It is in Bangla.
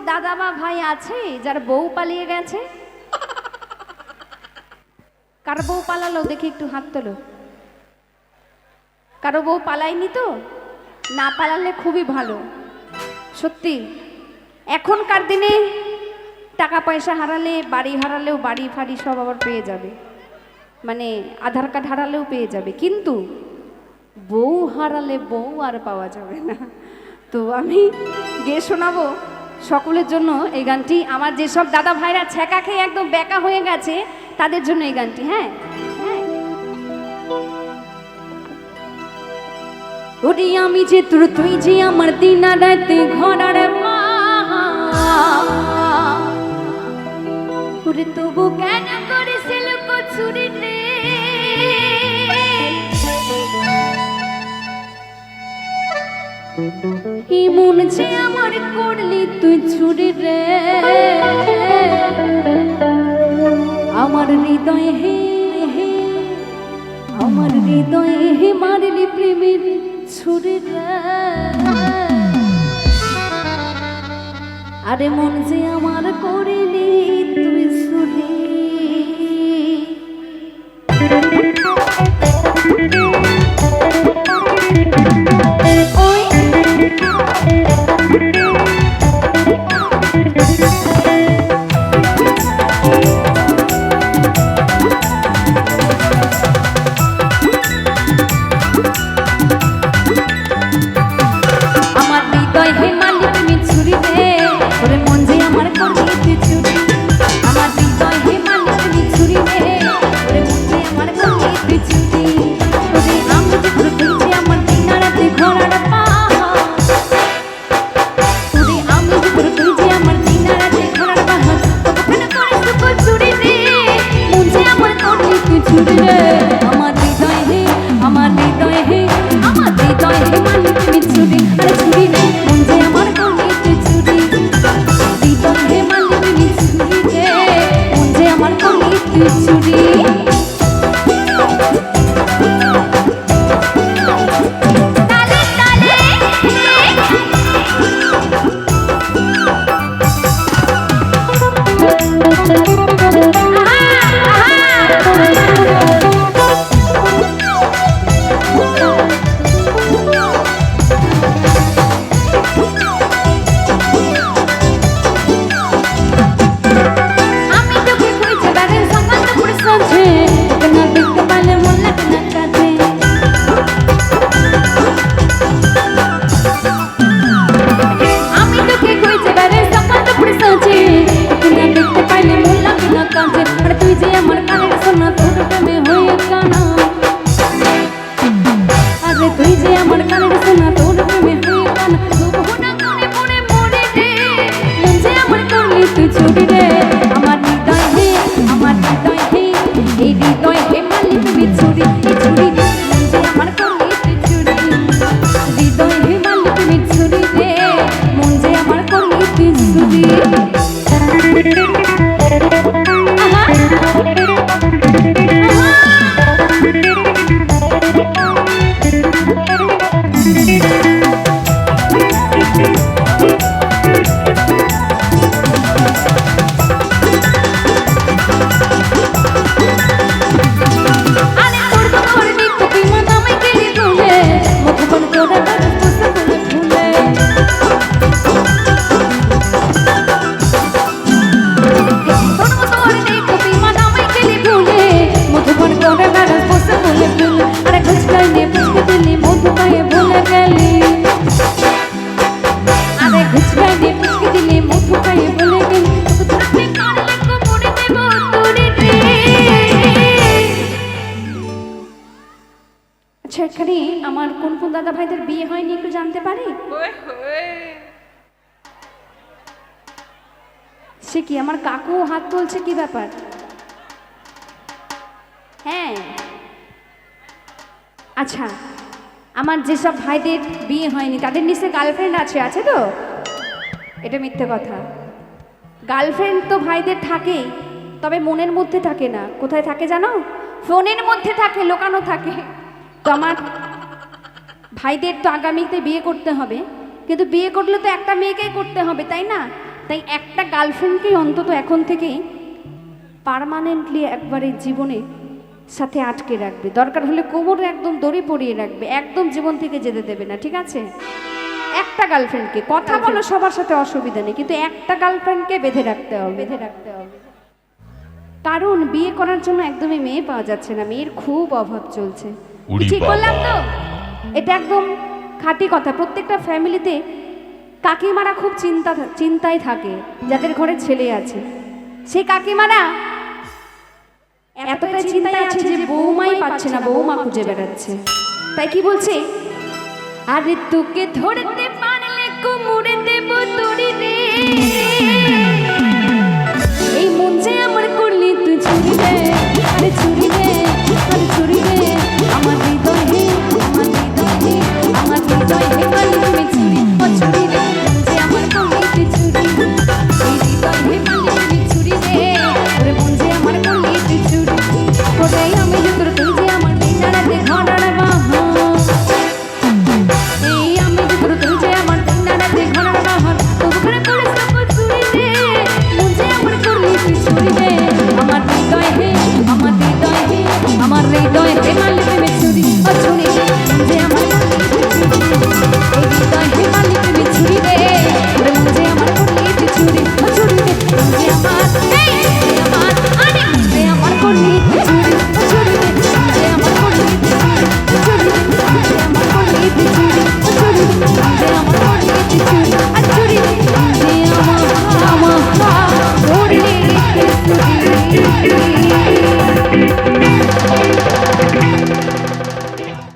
দাদা বা ভাই আছে যার বউ পালিয়ে গেছে? কার বউ পালালো দেখি একটু হাত তোলো। কারো বউ পালায়নি তো? না পালালে খুবই ভালো। সত্যি এখনকার দিনে টাকা পয়সা হারালে, বাড়ি হারালেও বাড়ি ফাড়ি সব আবার পেয়ে যাবে, মানে আধার কার্ড হারালেও পেয়ে যাবে, কিন্তু বউ হারালে বউ আর পাওয়া যাবে না। তো আমি গেয়ে শোনাবো সকলের জন্য এই গানটি। আমার যেসব দাদা ভাইরা ছ্যাঁকা খেয়ে একদম বেকা হয়ে গেছে তাদের জন্য এই গানটি। হ্যাঁ হ্যাঁ। ওরে আমি যে তোর, তুই যে আমার দিনা রাতে ঘরার মা, ওরে তবু কেন করেছিল কচুরি রে, মন যে আমার করলি তুই ছুরি রে, আমার হৃদয়ে হে হে, আমার হৃদয়ে হে মারলি প্রেমের ছুরি রে, আরে মন যে আমার করলি তুই ছুরি। সেখানে আমার কোন কোন দাদা ভাইদের বিয়ে হয়নি একটু জানতে পারি? সে কি আমার কাকু হাত তুলছে, কি ব্যাপার? হ্যাঁ আচ্ছা, আমার যেসব ভাইদের বিয়ে হয়নি তাদের নিশ্চয়ই গার্লফ্রেন্ড আছে, আছে তো? এটা মিথ্যে কথা। গার্লফ্রেন্ড তো ভাইদের থাকেই, তবে মনের মধ্যে থাকে না। কোথায় থাকে জানো? ফোনের মধ্যে থাকে, লুকানো থাকে। তো আমার ভাইদের তো আগামীতে বিয়ে করতে হবে, কিন্তু বিয়ে করলে তো একটা মেয়েকেই করতে হবে, তাই না? তাই একটা গার্লফ্রেন্ডকেই অন্তত এখন থেকেই পার্মানেন্টলি একবারে জীবনে সাথে আটকে রাখবে, দরকার হলে কোমরে একদম দড়ি পরিয়ে রাখবে, একদম জীবন থেকে যেতে দেবে না, ঠিক আছে? একটা গার্লফ্রেন্ডকে, কথা বলো সবার সাথে অসুবিধা নেই, কিন্তু একটা গার্লফ্রেন্ডকে বেঁধে রাখতে হবে, বেঁধে রাখতে হবে। কারণ বিয়ে করার জন্য একদমই মেয়ে পাওয়া যাচ্ছে না, মেয়ের খুব অভাব চলছে। ঠিক বললাম তো? এটা একদম খাঁটি কথা। প্রত্যেকটা ফ্যামিলিতে কাকিমারা খুব চিন্তায় থাকে, যাদের ঘরে ছেলে আছে সেই কাকিমারা এতটাই চিন্তায় আছে যে বৌমাই পাচ্ছে না, বৌমা খুঁজে বেড়াচ্ছে। তাই কি বলছে, আরে তোকে ধরতে পারলে কোমরে দেব তোরি রে,